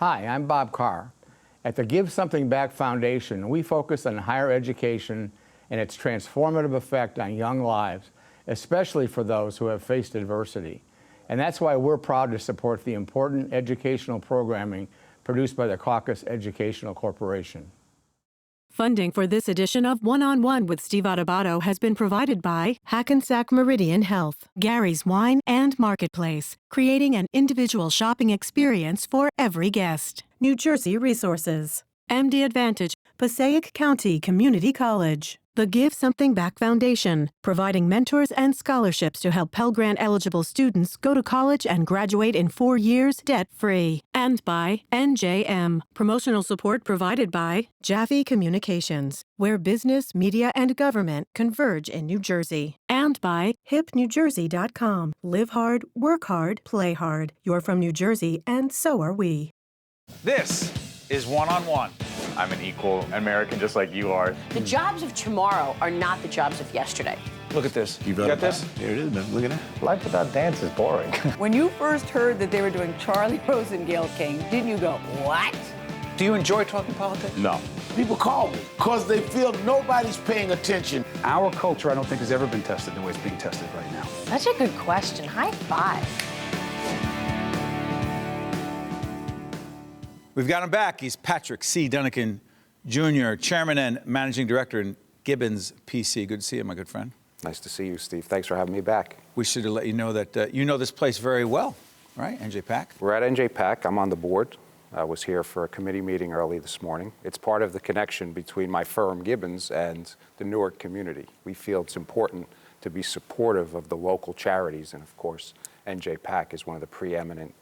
Hi, I'm Bob Carr. At the Give Something Back Foundation, we focus on higher education and its transformative effect on young lives, especially for those who have faced adversity. And that's why we're proud to support the important educational programming produced by the Caucus Educational Corporation. Funding for this edition of One-on-One with Steve Adubato has been provided by Hackensack Meridian Health, Gary's Wine and Marketplace, creating an individual shopping experience for every guest. New Jersey Resources, MD Advantage, Passaic County Community College. The Give Something Back Foundation, providing mentors and scholarships to help Pell Grant-eligible students go to college and graduate in 4 years debt-free. And by NJM, promotional support provided by Jaffe Communications, where business, media, and government converge in New Jersey. And by hipnewjersey.com. Live hard, work hard, play hard. You're from New Jersey, and so are we. This is One-on-One. I'm an equal American just like you are. The jobs of tomorrow are not the jobs of yesterday. Look at this. You got this? Here it is, man. Look at that. Life without dance is boring. When you first heard that they were doing Charlie Rose and Gayle King, didn't you go, what? Do you enjoy talking politics? No. People call me because they feel nobody's paying attention. Our culture, I don't think, has ever been tested the way it's being tested right now. Such a good question. High five. We've got him back. He's Patrick C. Dunican Jr., Chairman and Managing Director in Gibbons PC. Good to see you, my good friend. Nice to see you, Steve. Thanks for having me back. We should let you know that you know this place very well, right? NJPAC? We're at NJPAC. I'm on the board. I was here for a committee meeting early this morning. It's part of the connection between my firm, Gibbons, and the Newark community. We feel it's important to be supportive of the local charities, and of course, NJPAC is one of the preeminent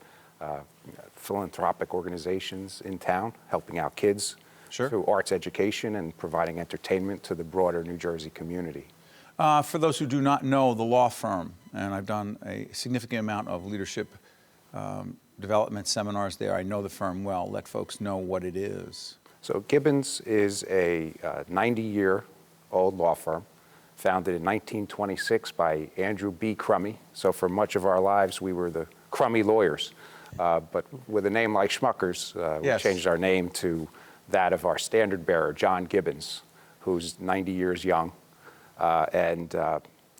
philanthropic organizations in town, helping out kids through arts education and providing entertainment to the broader New Jersey community. For those who do not know the law firm, and I've done a significant amount of leadership development seminars there, I know the firm well. Let folks know what it is. So Gibbons is a 90-year-old law firm founded in 1926 by Andrew B. Crummy. So for much of our lives, we were the crummy lawyers. But with a name like Schmuckers, we changed our name to that of our standard bearer, John Gibbons, who's 90 years young.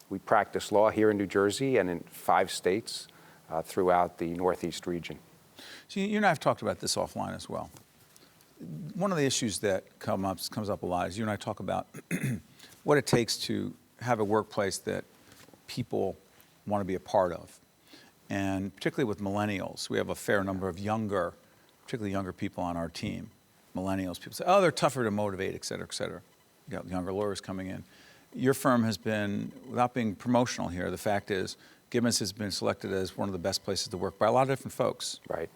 We practice law here in New Jersey and in 5 states throughout the Northeast region. So you and I have talked about this offline as well. One of the issues that comes up a lot is you and I talk about what it takes to have a workplace that people want to be a part of. And particularly with millennials, we have a fair number of particularly younger people on our team. Millennials, people say, oh, they're tougher to motivate, et cetera, et cetera. You got younger lawyers coming in. Your firm has been, without being promotional here, the fact is Gibbons has been selected as one of the best places to work by a lot of different folks. Right.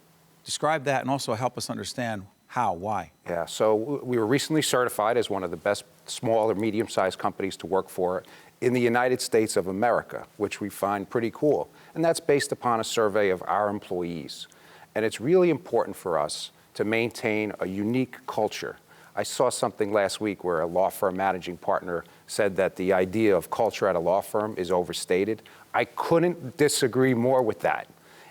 Describe that and also help us understand how, why. Yeah, so we were recently certified as one of the best small or medium-sized companies to work for in the United States of America, which we find pretty cool. And that's based upon a survey of our employees. And it's really important for us to maintain a unique culture. I saw something last week where a law firm managing partner said that the idea of culture at a law firm is overstated. I couldn't disagree more with that.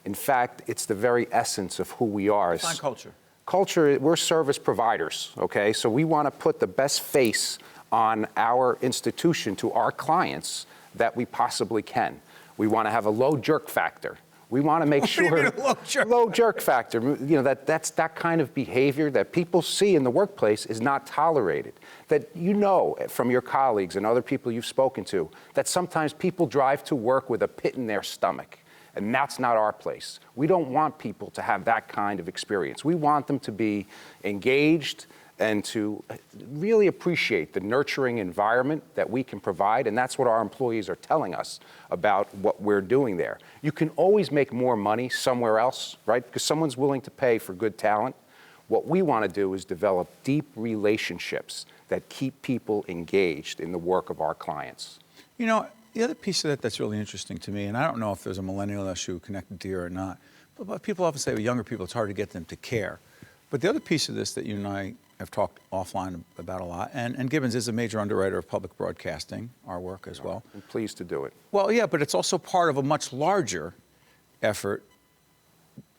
In fact, it's the very essence of who we are. Define culture. Culture, we're service providers, okay? So we want to put the best face on our institution to our clients that we possibly can. We want to have a low jerk factor. We want to make sure low jerk factor. You know, that's that kind of behavior that people see in the workplace is not tolerated. That you know from your colleagues and other people you've spoken to that sometimes people drive to work with a pit in their stomach. And that's not our place. We don't want people to have that kind of experience. We want them to be engaged and to really appreciate the nurturing environment that we can provide, and that's what our employees are telling us about what we're doing there. You can always make more money somewhere else, right? Because someone's willing to pay for good talent. What we want to do is develop deep relationships that keep people engaged in the work of our clients. You know, the other piece of that that's really interesting to me, and I don't know if there's a millennial issue connected to you or not, but people often say with younger people, it's hard to get them to care. But the other piece of this that you and I have talked offline about a lot, and Gibbons is a major underwriter of public broadcasting, our work as well. I'm pleased to do it. Well, yeah, but it's also part of a much larger effort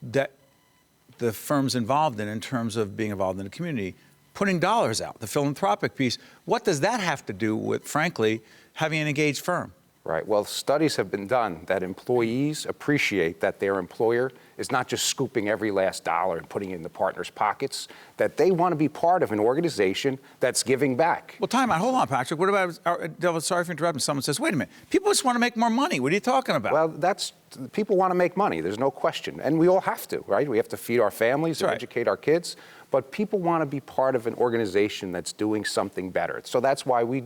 that the firm's involved in terms of being involved in the community, putting dollars out, the philanthropic piece. What does that have to do with, frankly, having an engaged firm? Right. Well, studies have been done that employees appreciate that their employer is not just scooping every last dollar and putting it in the partners' pockets, that they want to be part of an organization that's giving back. Well, time out. Hold on, Patrick. What about, sorry for interrupting. Someone says, wait a minute, people just want to make more money. What are you talking about? Well, people want to make money. There's no question. And we all have to, right? We have to feed our families and educate our kids. But people want to be part of an organization that's doing something better. So that's why we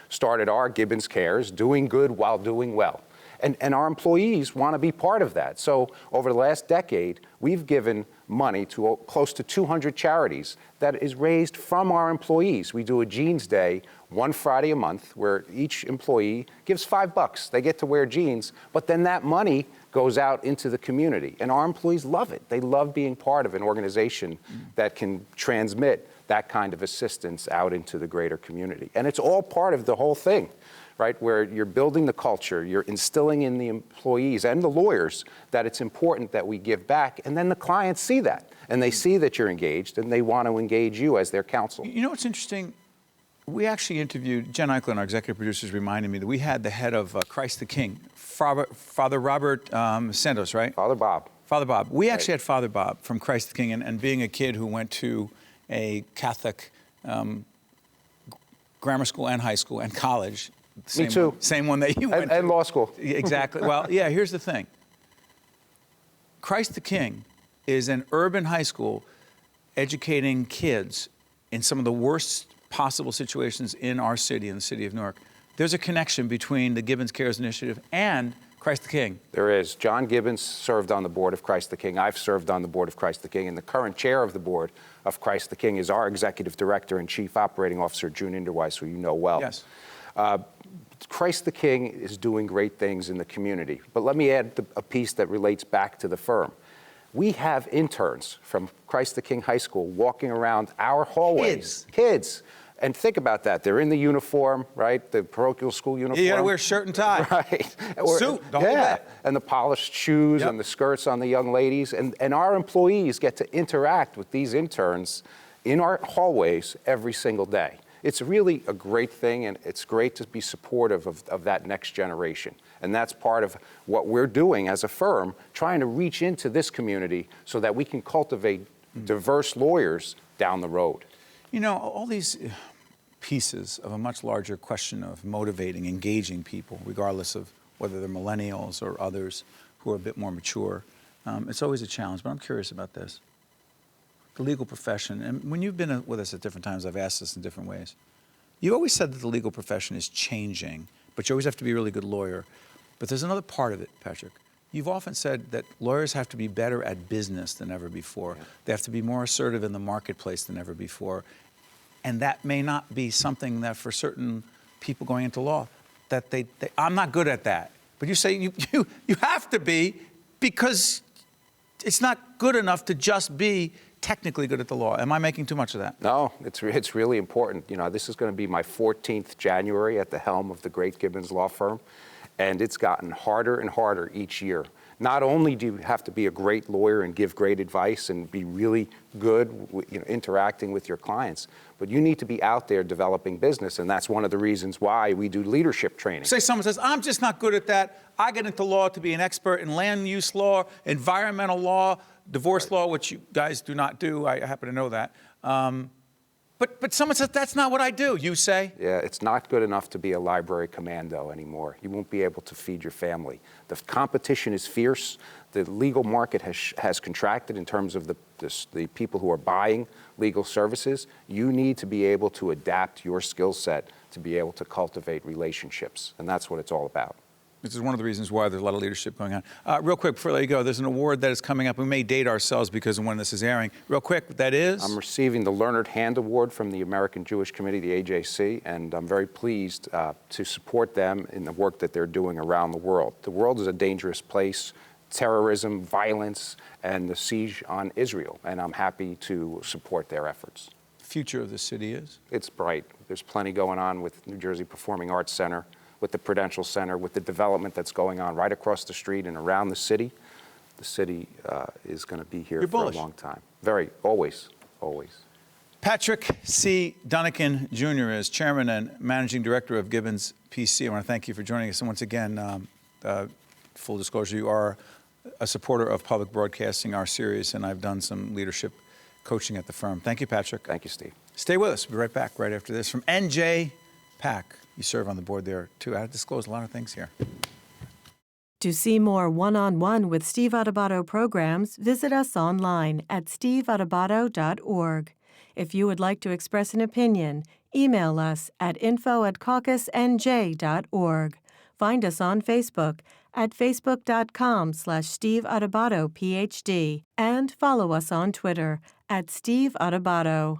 started our Gibbons Cares, doing good while doing well. And our employees want to be part of that. So over the last decade, we've given money to close to 200 charities that is raised from our employees. We do a Jeans Day one Friday a month where each employee gives $5. They get to wear jeans, but then that money goes out into the community. And our employees love it. They love being part of an organization that can transmit that kind of assistance out into the greater community. And it's all part of the whole thing, right? Where you're building the culture, you're instilling in the employees and the lawyers that it's important that we give back. And then the clients see that. And they see that you're engaged and they want to engage you as their counsel. You know what's interesting? We actually interviewed, Jen Eichlin, our executive producers, reminded me that we had the head of Christ the King, Father Robert Santos, right? Father Bob. Father Bob. We actually had Father Bob from Christ the King, and being a kid who went to a Catholic grammar school and high school and college. Me too. Same one that you went to. And law school. Exactly. Well, yeah, here's the thing. Christ the King is an urban high school educating kids in some of the worst possible situations in our city, in the city of Newark. There's a connection between the Gibbons Cares initiative and Christ the King. There is. John Gibbons served on the board of Christ the King. I've served on the board of Christ the King. And the current chair of the board of Christ the King is our executive director and chief operating officer, June Inderweiss, who you know well. Yes. Christ the King is doing great things in the community. But let me add a piece that relates back to the firm. We have interns from Christ the King High School walking around our hallways. Kids. And think about that. They're in the uniform, right? The parochial school uniform. You got to wear shirt and tie. Right. Suit, the whole bit. And the polished shoes and the skirts on the young ladies. And our employees get to interact with these interns in our hallways every single day. It's really a great thing, and it's great to be supportive of that next generation. And that's part of what we're doing as a firm, trying to reach into this community so that we can cultivate diverse lawyers down the road. You know, all these pieces of a much larger question of motivating, engaging people, regardless of whether they're millennials or others who are a bit more mature, it's always a challenge. But I'm curious about this. The legal profession, and when you've been with us at different times, I've asked this in different ways. You always said that the legal profession is changing, but you always have to be a really good lawyer. But there's another part of it, Patrick. You've often said that lawyers have to be better at business than ever before. Yeah. They have to be more assertive in the marketplace than ever before. And that may not be something that for certain people going into law, that I'm not good at that. But you say you have to be, because it's not good enough to just be technically good at the law. Am I making too much of that? No, it's really important. You know, this is going to be my 14th January at the helm of the great Gibbons law firm, and it's gotten harder and harder each year. Not only do you have to be a great lawyer and give great advice and be really good, interacting with your clients, but you need to be out there developing business, and that's one of the reasons why we do leadership training. Say someone says, I'm just not good at that. I get into law to be an expert in land use law, environmental law, divorce law, which you guys do not do. I happen to know that. But someone says, that's not what I do. You say? Yeah, it's not good enough to be a library commando anymore. You won't be able to feed your family. The competition is fierce. The legal market has contracted in terms of the people who are buying legal services. You need to be able to adapt your skill set to be able to cultivate relationships. And that's what it's all about. This is one of the reasons why there's a lot of leadership going on. Real quick, before I let you go, there's an award that is coming up. We may date ourselves because of when this is airing. Real quick, that is? I'm receiving the Learned Hand Award from the American Jewish Committee, the AJC, and I'm very pleased to support them in the work that they're doing around the world. The world is a dangerous place. Terrorism, violence, and the siege on Israel, and I'm happy to support their efforts. The future of the city is? It's bright. There's plenty going on with New Jersey Performing Arts Center, with the Prudential Center, with the development that's going on right across the street and around the city. the city is going to be here You're for bullish. a long time. Always. Patrick C. Dunican Jr. is Chairman and Managing Director of Gibbons PC. I want to thank you for joining us. And once again, full disclosure, you are a supporter of public broadcasting, our series, and I've done some leadership coaching at the firm. Thank you, Patrick. Thank you, Steve. Stay with us. We'll be right back right after this. From NJ PAC, you serve on the board there, too. I disclose a lot of things here. To see more one-on-one with Steve Adubato programs, visit us online at steveadubato.org. If you would like to express an opinion, email us at info@caucusnj.org. Find us on Facebook at facebook.com/Steve Adubato PhD and follow us on Twitter at Steve Adubato.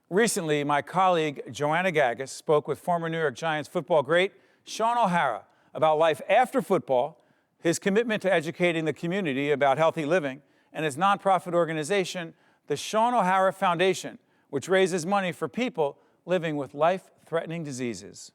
Recently, my colleague Joanna Gagis spoke with former New York Giants football great Shaun O'Hara about life after football, his commitment to educating the community about healthy living, and his nonprofit organization, the Shaun O'Hara Foundation, which raises money for people living with life-threatening diseases.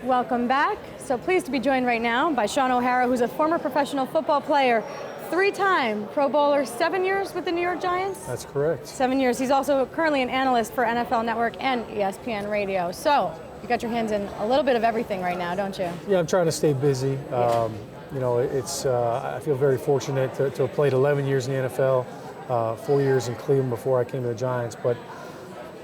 Welcome back. So pleased to be joined right now by Shaun O'Hara, who's a former professional football player, 3-time Pro Bowler, 7 years with the New York Giants? That's correct. 7 years. He's also currently an analyst for NFL Network and ESPN Radio. So you got your hands in a little bit of everything right now, don't you? Yeah, I'm trying to stay busy. You know, I feel very fortunate to have played 11 years in the NFL, 4 years in Cleveland before I came to the Giants. But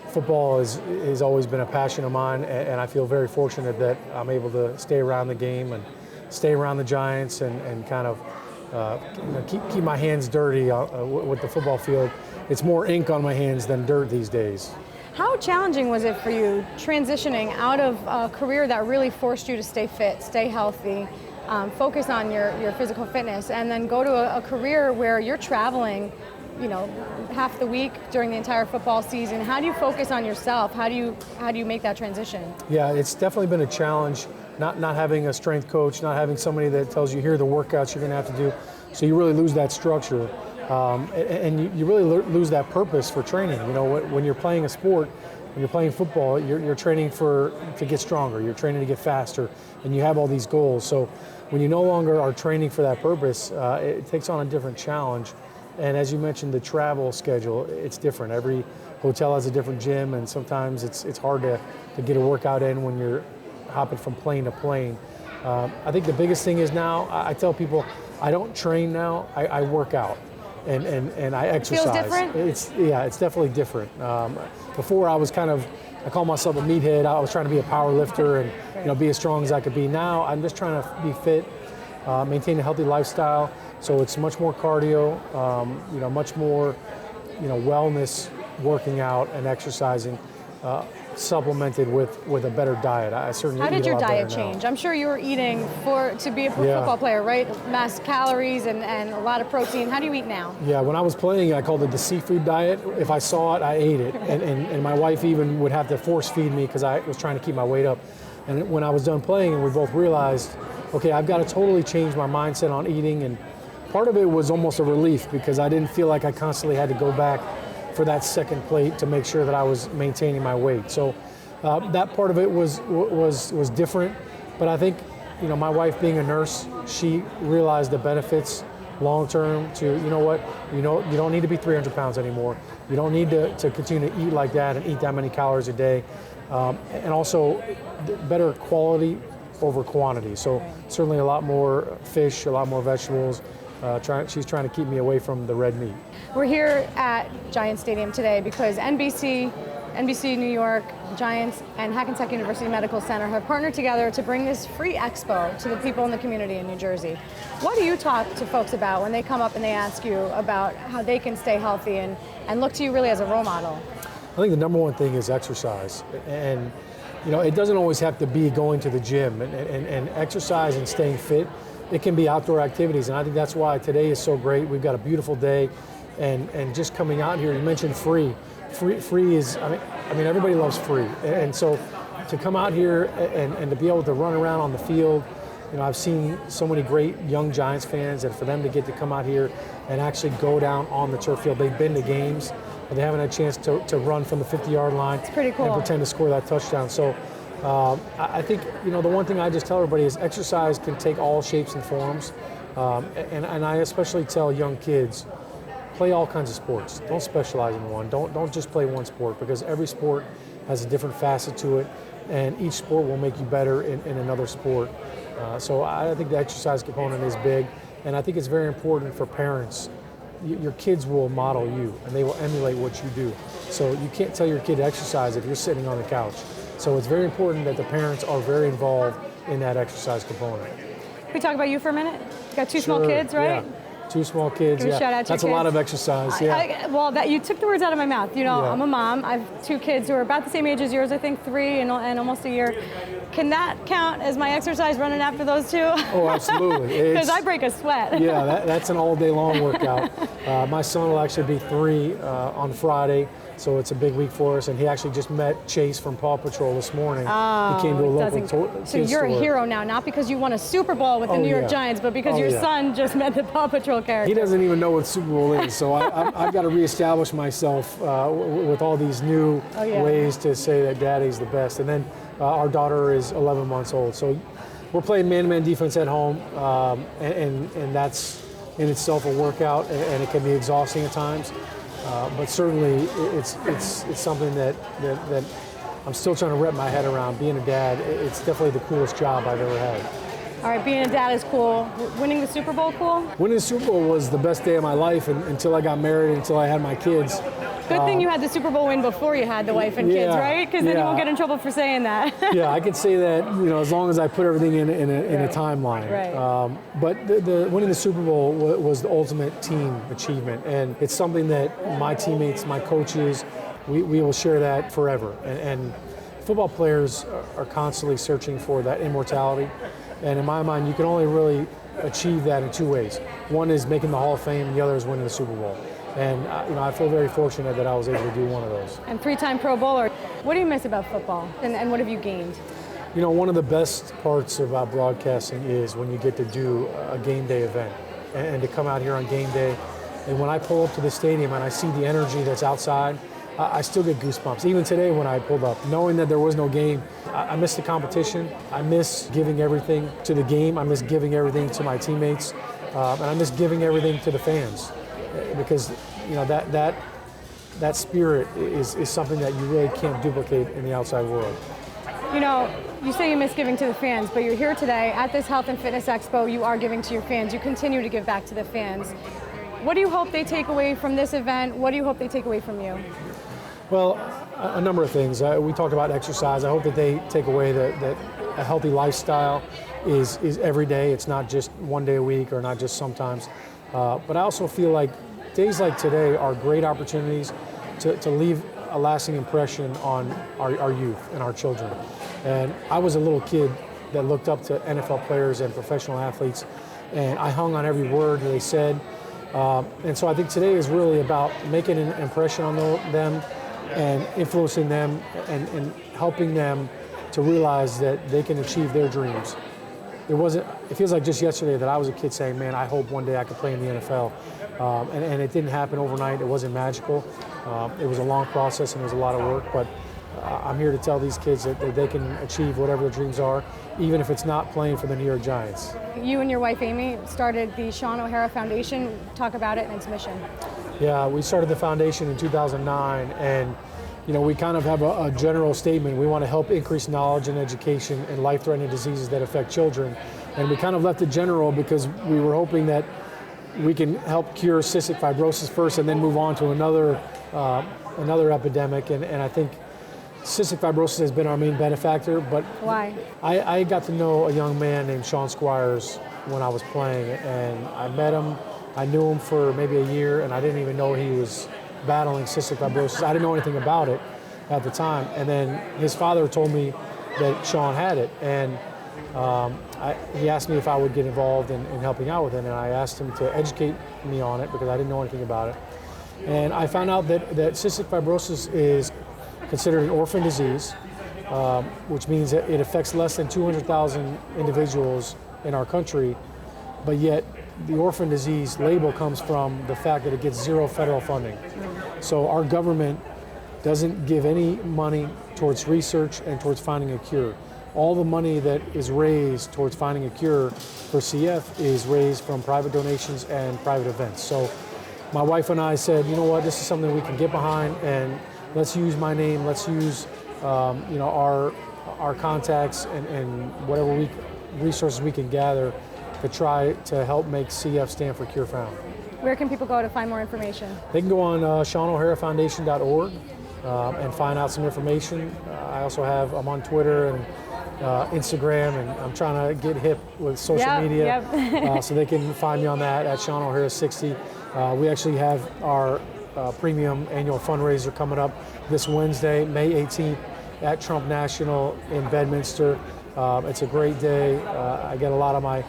football has always been a passion of mine, and I feel very fortunate that I'm able to stay around the game and stay around the Giants and kind of keep my hands dirty with the football field. It's more ink on my hands than dirt these days. How challenging was it for you transitioning out of a career that really forced you to stay fit, stay healthy, focus on your physical fitness, and then go to a career where you're traveling, you know, half the week during the entire football season? How do you focus on yourself? How do you make that transition? Yeah, it's definitely been a challenge, not having a strength coach, not having somebody that tells you, here are the workouts you're going to have to do. So you really lose that structure. And you really lose that purpose for training. You know, when you're playing a sport, when you're playing football, you're training to get stronger, you're training to get faster, and you have all these goals. So when you no longer are training for that purpose, it takes on a different challenge. And as you mentioned, the travel schedule, it's different. Every hotel has a different gym, and sometimes it's hard to get a workout in when you're hopping from plane to plane. I think the biggest thing is now, I tell people, I don't train now, I work out. And I exercise. Feels different? It's definitely different. Before I call myself a meathead. I was trying to be a power lifter and be as strong as I could be. Now I'm just trying to be fit, maintain a healthy lifestyle. So it's much more cardio, much more, wellness, working out and exercising, supplemented with a better diet. I certainly. How did your diet change? I'm sure you were eating to be a football player, right? Mass calories and a lot of protein. How do you eat now? Yeah, when I was playing, I called it the seafood diet. If I saw it, I ate it. And my wife even would have to force feed me because I was trying to keep my weight up. And when I was done playing, and we both realized, okay, I've got to totally change my mindset on eating. And part of it was almost a relief because I didn't feel like I constantly had to go back for that second plate to make sure that I was maintaining my weight. So that part of it was different, but I think, my wife being a nurse, she realized the benefits long term to, you don't need to be 300 pounds anymore. You don't need to continue to eat like that and eat that many calories a day. And also better quality over quantity. So certainly a lot more fish, a lot more vegetables. She's trying to keep me away from the red meat. We're here at Giants Stadium today because NBC New York, Giants, and Hackensack University Medical Center have partnered together to bring this free expo to the people in the community in New Jersey. What do you talk to folks about when they come up and they ask you about how they can stay healthy and look to you really as a role model? I think the number one thing is exercise. And it doesn't always have to be going to the gym. And exercise and staying fit, it can be outdoor activities. And I think that's why today is so great. We've got a beautiful day. And just coming out here, you mentioned free. Free is, I mean, everybody loves free. And so to come out here and to be able to run around on the field, I've seen so many great young Giants fans, and for them to get to come out here and actually go down on the turf field. They've been to games, but they haven't had a chance to run from the 50-yard line. It's pretty cool. And pretend to score that touchdown. So I think, the one thing I just tell everybody is exercise can take all shapes and forms. And I especially tell young kids, play all kinds of sports. Don't specialize in one. Don't just play one sport, because every sport has a different facet to it, and each sport will make you better in another sport. So I think the exercise component is big, and I think it's very important for parents. Your kids will model you, and they will emulate what you do. So you can't tell your kid to exercise if you're sitting on the couch. So it's very important that the parents are very involved in that exercise component. Can we talk about you for a minute? You got two small kids, right? Yeah. 2 small kids. Give a shout out to That's your a lot kids. of exercise. Yeah. You took the words out of my mouth. I'm a mom. I have 2 kids who are about the same age as yours. I think 3 and almost a year. Can that count as my exercise, running after those 2? Oh, absolutely. Because I break a sweat. Yeah, that's an all day long workout. My son will actually be 3 on Friday. So it's a big week for us, and he actually just met Chase from Paw Patrol this morning. Oh, he came to a local kids So you're store. a hero now, not because you won a Super Bowl with the New York Giants, but because your son just met the Paw Patrol character. He doesn't even know what Super Bowl is, so I've got to reestablish myself with all these new ways to say that Daddy's the best. And then our daughter is 11 months old, so we're playing man-to-man defense at home, and that's in itself a workout, and it can be exhausting at times. But certainly, it's something that I'm still trying to wrap my head around. Being a dad, it's definitely the coolest job I've ever had. All right, being a dad is cool. Winning the Super Bowl, cool? Winning the Super Bowl was the best day of my life until I got married, until I had my kids. Good thing you had the Super Bowl win before you had the wife and kids, right? Because then you won't get in trouble for saying that. Yeah, I could say that, as long as I put everything in a timeline. Right. But the winning the Super Bowl was the ultimate team achievement, and it's something that my teammates, my coaches, we will share that forever. And football players are constantly searching for that immortality, and in my mind, you can only really achieve that in 2 ways. One is making the Hall of Fame, and the other is winning the Super Bowl. And I feel very fortunate that I was able to do one of those. And 3-time Pro Bowler. What do you miss about football, and what have you gained? One of the best parts about broadcasting is when you get to do a game day event, and to come out here on game day. And when I pull up to the stadium and I see the energy that's outside, I still get goosebumps. Even today when I pulled up, knowing that there was no game, I miss the competition. I miss giving everything to the game. I miss giving everything to my teammates. And I miss giving everything to the fans. Because that spirit is something that you really can't duplicate in the outside world. You say you miss giving to the fans, but you're here today at this Health and Fitness Expo. You are giving to your fans. You continue to give back to the fans. What do you hope they take away from this event? What do you hope they take away from you? Well, a number of things. We talked about exercise. I hope that they take away that a healthy lifestyle is every day. It's not just one day a week or not just sometimes. But I also feel like days like today are great opportunities to leave a lasting impression on our youth and our children. And I was a little kid that looked up to NFL players and professional athletes, and I hung on every word that they said. And so I think today is really about making an impression on them and influencing them and helping them to realize that they can achieve their dreams. It feels like just yesterday that I was a kid saying, man, I hope one day I could play in the NFL. And it didn't happen overnight. It wasn't magical. It was a long process and it was a lot of work, but I'm here to tell these kids that they can achieve whatever their dreams are, even if it's not playing for the New York Giants. You and your wife, Amy, started the Shaun O'Hara Foundation. Talk about it and its mission. Yeah, we started the foundation in 2009, and we kind of have a general statement. We want to help increase knowledge and education in life-threatening diseases that affect children. And we kind of left it general because we were hoping that we can help cure cystic fibrosis first and then move on to another epidemic. And I think cystic fibrosis has been our main benefactor. But why? I got to know a young man named Shaun Squires when I was playing, and I met him. I knew him for maybe a year, and I didn't even know he was battling cystic fibrosis. I didn't know anything about it at the time. And then his father told me that Shaun had it. And he asked me if I would get involved in helping out with it. And I asked him to educate me on it because I didn't know anything about it. And I found out that cystic fibrosis is considered an orphan disease, which means that it affects less than 200,000 individuals in our country, but yet the orphan disease label comes from the fact that it gets zero federal funding. So our government doesn't give any money towards research and towards finding a cure. All the money that is raised towards finding a cure for CF is raised from private donations and private events. So my wife and I said, you know what, this is something we can get behind, and let's use my name, let's use our contacts and whatever resources we can gather to try to help make CF stand for Cure Found. Where can people go to find more information? They can go on ShaunO'HaraFoundation.org and find out some information. I'm on Twitter and Instagram, and I'm trying to get hip with social media. So they can find me on that at Shaun O'Hara 60. We actually have our premium annual fundraiser coming up this Wednesday, May 18th at Trump National in Bedminster. It's a great day. I get a lot of my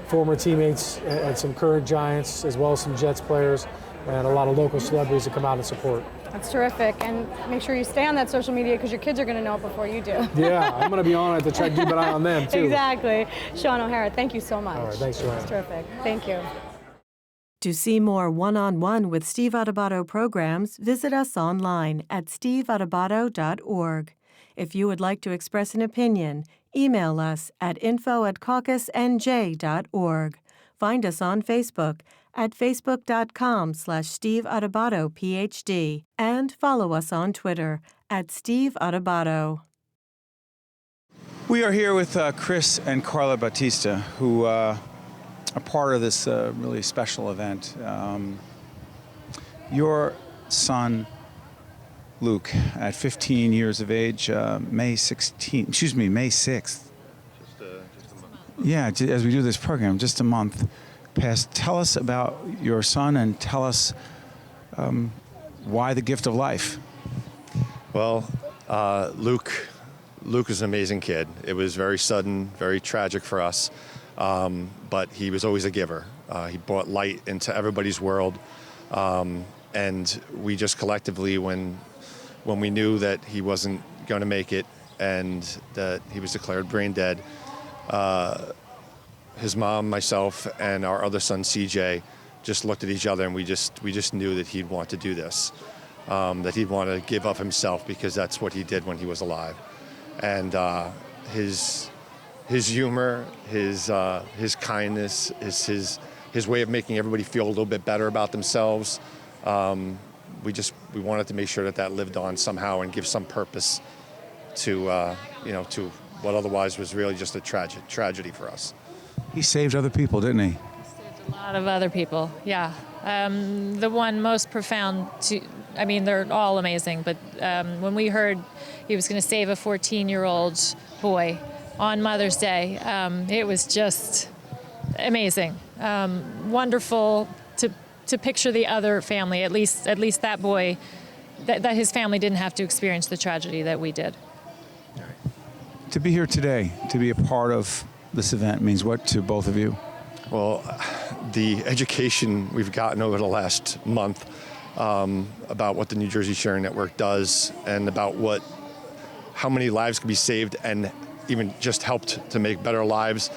former teammates and some current Giants, as well as some Jets players, and a lot of local celebrities to come out and support. That's terrific. And make sure you stay on that social media, because your kids are going to know it before you do. Yeah, I'm going to be on it to try to keep an eye on them, too. Exactly. Shaun O'Hara, thank you so much. All right, thanks, Joanna. That's terrific. Thank you. To see more one-on-one with Steve Adubato programs, visit us online at steveadubato.org. If you would like to express an opinion, email us at info@caucusnj.org. Find us on Facebook at facebook.com/Steve Adubato PhD, and follow us on Twitter at Steve Adubato. We are here with Chris and Carla Bautista, who are part of this really special event. Your son, Luke, at 15 years of age, May 6th. Yeah, as we do this program, just a month past. Tell us about your son, and tell us why the gift of life. Well, Luke is an amazing kid. It was very sudden, very tragic for us, but he was always a giver. He brought light into everybody's world, and we just collectively, when we knew that he wasn't going to make it and that he was declared brain dead, his mom, myself, and our other son, CJ, just looked at each other, and we just knew that he'd want to do this, that he'd want to give up himself, because that's what he did when he was alive. And his humor, his kindness, his way of making everybody feel a little bit better about themselves. We wanted to make sure that lived on somehow and give some purpose to to what otherwise was really just a tragedy for us. He saved other people, didn't he? A lot of other people, yeah. The one most profound, they're all amazing, but when we heard he was going to save a 14-year-old boy on Mother's Day, it was just amazing. Wonderful to picture the other family, at least that boy, that his family didn't have to experience the tragedy that we did. To be here today, to be a part of this event, means what to both of you? Well, the education we've gotten over the last month about what the New Jersey Sharing Network does, and about how many lives can be saved, and even just helped to make better lives,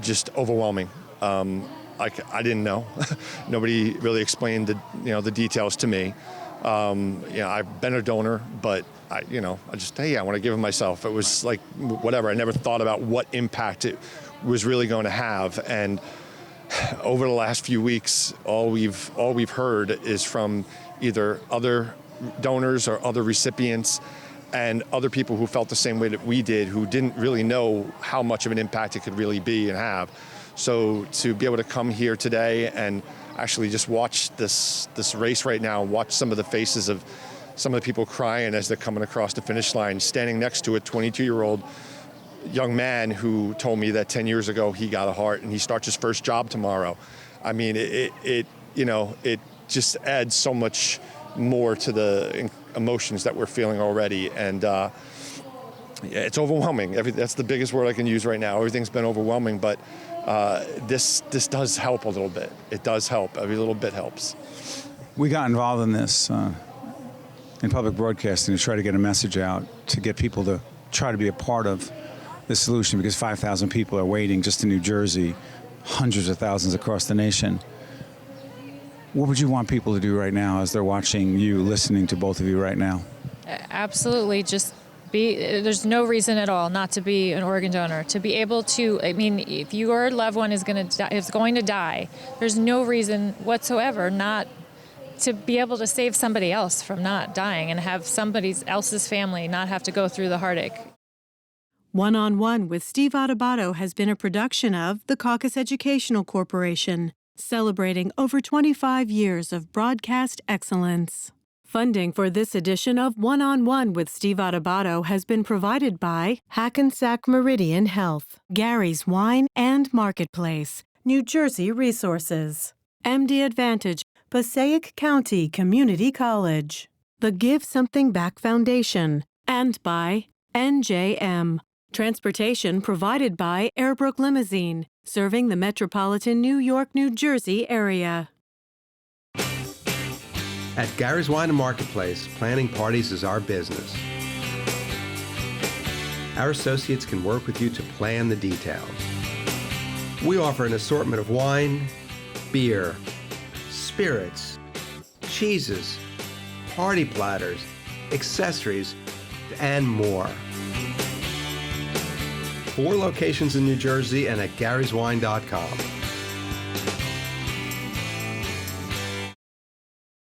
just overwhelming. I didn't know. Nobody really explained the details to me. I've been a donor, but I want to give it myself. It was like whatever. I never thought about what impact it was really going to have. And over the last few weeks, all we've heard is from either other donors or other recipients, and other people who felt the same way that we did, who didn't really know how much of an impact it could really be and have. So to be able to come here today and actually just watch this race right now, watch some of the faces of some of the people crying as they're coming across the finish line, standing next to a 22-year-old young man who told me that 10 years ago he got a heart and he starts his first job tomorrow. I mean, it just adds so much more to the emotions that we're feeling already, and it's overwhelming. That's the biggest word I can use right now. Everything's been overwhelming, but this does help a little bit. It does help. Every little bit helps. We got involved in this in public broadcasting to try to get a message out, to get people to try to be a part of the solution, because 5,000 people are waiting just in New Jersey, hundreds of thousands across the nation. What would you want people to do right now as they're watching you, listening to both of you right now? Absolutely. Just there's no reason at all not to be an organ donor. To be able to, I mean, if your loved one is going to die, there's no reason whatsoever not to be able to save somebody else from not dying and have somebody else's family not have to go through the heartache. One-on-One with Steve Adubato has been a production of the Caucus Educational Corporation, celebrating over 25 years of broadcast excellence. Funding for this edition of One-on-One with Steve Adubato has been provided by Hackensack Meridian Health, Gary's Wine and Marketplace, New Jersey Resources, MD Advantage, Passaic County Community College, the Give Something Back Foundation, and by NJM. Transportation provided by Airbrook Limousine, serving the metropolitan New York, New Jersey area. At Gary's Wine and Marketplace, planning parties is our business. Our associates can work with you to plan the details. We offer an assortment of wine, beer, spirits, cheeses, party platters, accessories, and more. 4 locations in New Jersey and at garyswine.com.